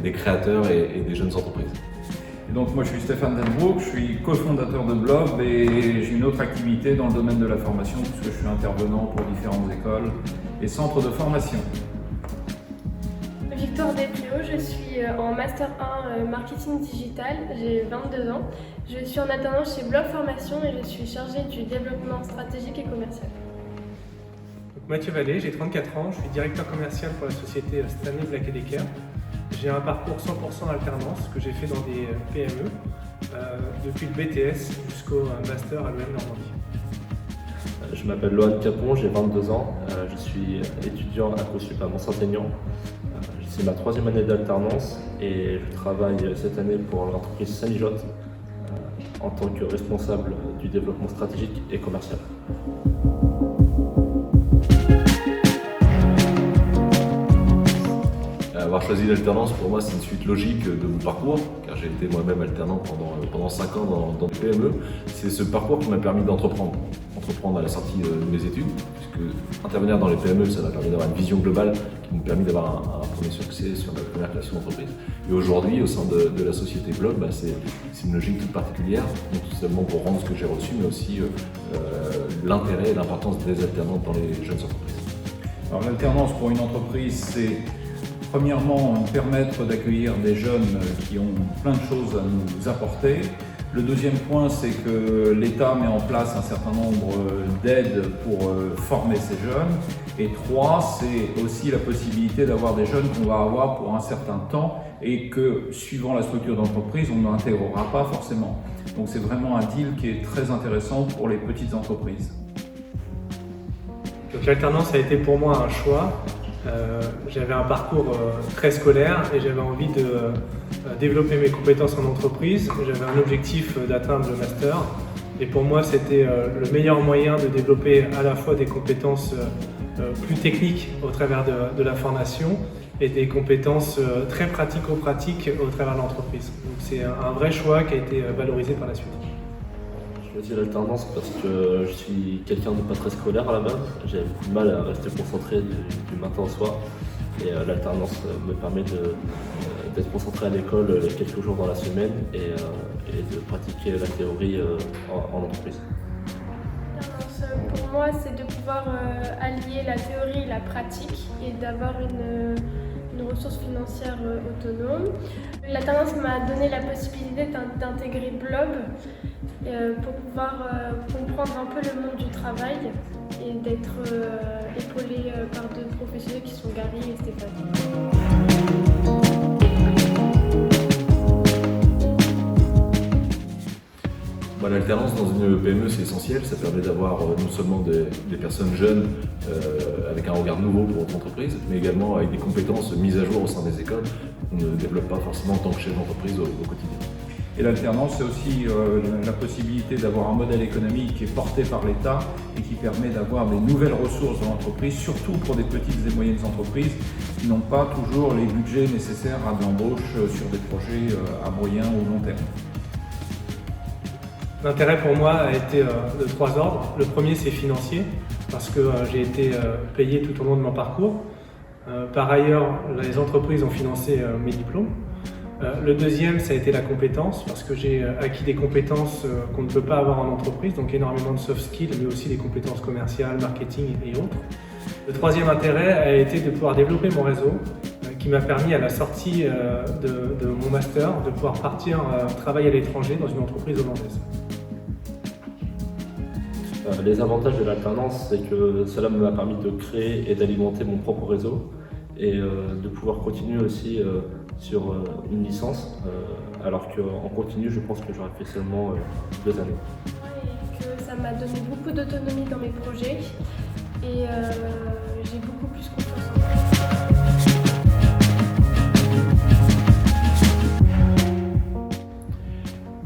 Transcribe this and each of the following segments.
des créateurs et des jeunes entreprises. Et donc moi je suis Stéphane Denbroek, je suis cofondateur de Blob et j'ai une autre activité dans le domaine de la formation puisque je suis intervenant pour différentes écoles et centres de formation. Victoire Despléau, je suis en Master 1 Marketing Digital, j'ai 22 ans. Je suis en alternance chez Blob Formation et je suis chargée du développement stratégique et commercial. Donc, Mathieu Vallée, j'ai 34 ans, je suis directeur commercial pour la société Stanley Black & Decker. J'ai un parcours 100% alternance que j'ai fait dans des PME, depuis le BTS jusqu'au Master à l'EM Normandie. Je m'appelle Lohan Capon, j'ai 22 ans, je suis étudiant à COSUP à Mont-Saint-Aignan. C'est ma 3e année d'alternance et je travaille cette année pour l'entreprise Sanijotte en tant que responsable du développement stratégique et commercial. Avoir choisi l'alternance, pour moi, c'est une suite logique de mon parcours, car j'ai été moi-même alternant pendant 5 ans dans des PME. C'est ce parcours qui m'a permis d'entreprendre à la sortie de mes études, puisque intervenir dans les PME, ça m'a permis d'avoir une vision globale qui m'a permis d'avoir un premier succès sur la première création d'entreprise. Et aujourd'hui, au sein de la société Blob, c'est une logique toute particulière, non tout seulement pour rendre ce que j'ai reçu, mais aussi l'intérêt et l'importance des alternants dans les jeunes entreprises. Alors l'alternance pour une entreprise, c'est premièrement permettre d'accueillir des jeunes qui ont plein de choses à nous apporter. Le deuxième point, c'est que l'État met en place un certain nombre d'aides pour former ces jeunes. Et 3, c'est aussi la possibilité d'avoir des jeunes qu'on va avoir pour un certain temps et que, suivant la structure d'entreprise, on n'intégrera pas forcément. Donc c'est vraiment un deal qui est très intéressant pour les petites entreprises. Donc l'alternance a été pour moi un choix. J'avais un parcours très scolaire et j'avais envie de développer mes compétences en entreprise. J'avais un objectif d'atteindre le master et pour moi c'était le meilleur moyen de développer à la fois des compétences plus techniques au travers de la formation et des compétences très pratico-pratiques au travers de l'entreprise. Donc c'est un vrai choix qui a été valorisé par la suite. Je choisis l'alternance parce que je suis quelqu'un de pas très scolaire à la base. J'ai beaucoup de mal à rester concentré du matin au soir. Et l'alternance me permet d'être concentré à l'école quelques jours dans la semaine et de pratiquer la théorie en entreprise. Pour moi, c'est de pouvoir allier la théorie et la pratique et d'avoir une ressource financière autonome. L'alternance m'a donné la possibilité d'intégrer Blob pour pouvoir comprendre un peu le monde du travail et d'être épaulé par deux professionnels qui sont Gary et Stéphane. L'alternance dans une PME, c'est essentiel. Ça permet d'avoir non seulement des personnes jeunes avec un regard nouveau pour votre entreprise, mais également avec des compétences mises à jour au sein des écoles qu'on ne développe pas forcément en tant que chef d'entreprise au quotidien. Et l'alternance, c'est aussi la possibilité d'avoir un modèle économique qui est porté par l'État et qui permet d'avoir des nouvelles ressources dans l'entreprise, surtout pour des petites et moyennes entreprises qui n'ont pas toujours les budgets nécessaires à de l'embauche sur des projets à moyen ou long terme. L'intérêt pour moi a été de 3 ordres. Le premier, c'est financier, parce que j'ai été payé tout au long de mon parcours. Par ailleurs, les entreprises ont financé mes diplômes. Le deuxième, ça a été la compétence, parce que j'ai acquis des compétences qu'on ne peut pas avoir en entreprise, donc énormément de soft skills, mais aussi des compétences commerciales, marketing et autres. Le troisième intérêt a été de pouvoir développer mon réseau, qui m'a permis à la sortie de mon master de pouvoir partir travailler à l'étranger dans une entreprise hollandaise. Les avantages de l'alternance, c'est que cela m'a permis de créer et d'alimenter mon propre réseau et de pouvoir continuer aussi sur une licence, alors qu'en continu, je pense que j'aurais fait seulement 2 années. Et que ça m'a donné beaucoup d'autonomie dans mes projets et j'ai beaucoup plus confiance en moi.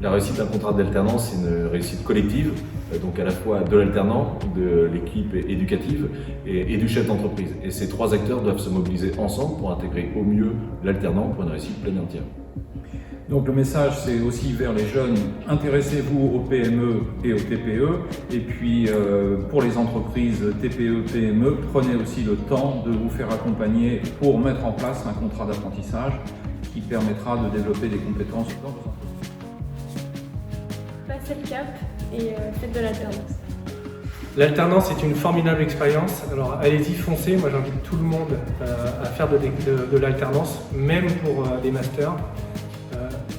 La réussite d'un contrat d'alternance, c'est une réussite collective, donc à la fois de l'alternant, de l'équipe éducative et du chef d'entreprise. Et ces 3 acteurs doivent se mobiliser ensemble pour intégrer au mieux l'alternant pour une réussite pleine et entière. Donc le message, c'est aussi vers les jeunes, intéressez-vous aux PME et aux TPE. Et puis pour les entreprises TPE, PME, prenez aussi le temps de vous faire accompagner pour mettre en place un contrat d'apprentissage qui permettra de développer des compétences dans vos entreprises. Passez le cap et faites de l'alternance. L'alternance est une formidable expérience, alors allez-y, foncez. Moi j'invite tout le monde à faire de l'alternance, même pour des masters.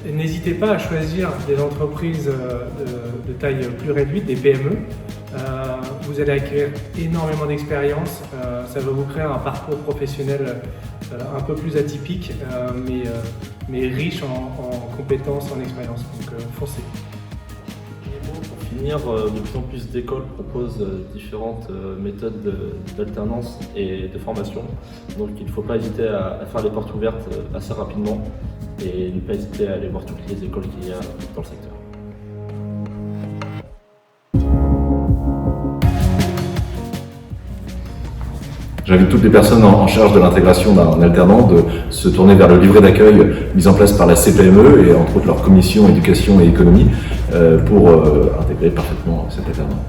N'hésitez pas à choisir des entreprises de taille plus réduite, des PME. Vous allez acquérir énormément d'expérience, ça va vous créer un parcours professionnel un peu plus atypique, mais riche en compétences, en expérience. Donc foncez. Pour finir, de plus en plus d'écoles proposent différentes méthodes d'alternance et de formation. Donc il ne faut pas hésiter à faire les portes ouvertes assez rapidement et ne pas hésiter à aller voir toutes les écoles qu'il y a dans le secteur. J'invite toutes les personnes en charge de l'intégration d'un alternant de se tourner vers le livret d'accueil mis en place par la CPME et entre autres leur commission éducation et économie pour intégrer parfaitement cet alternant.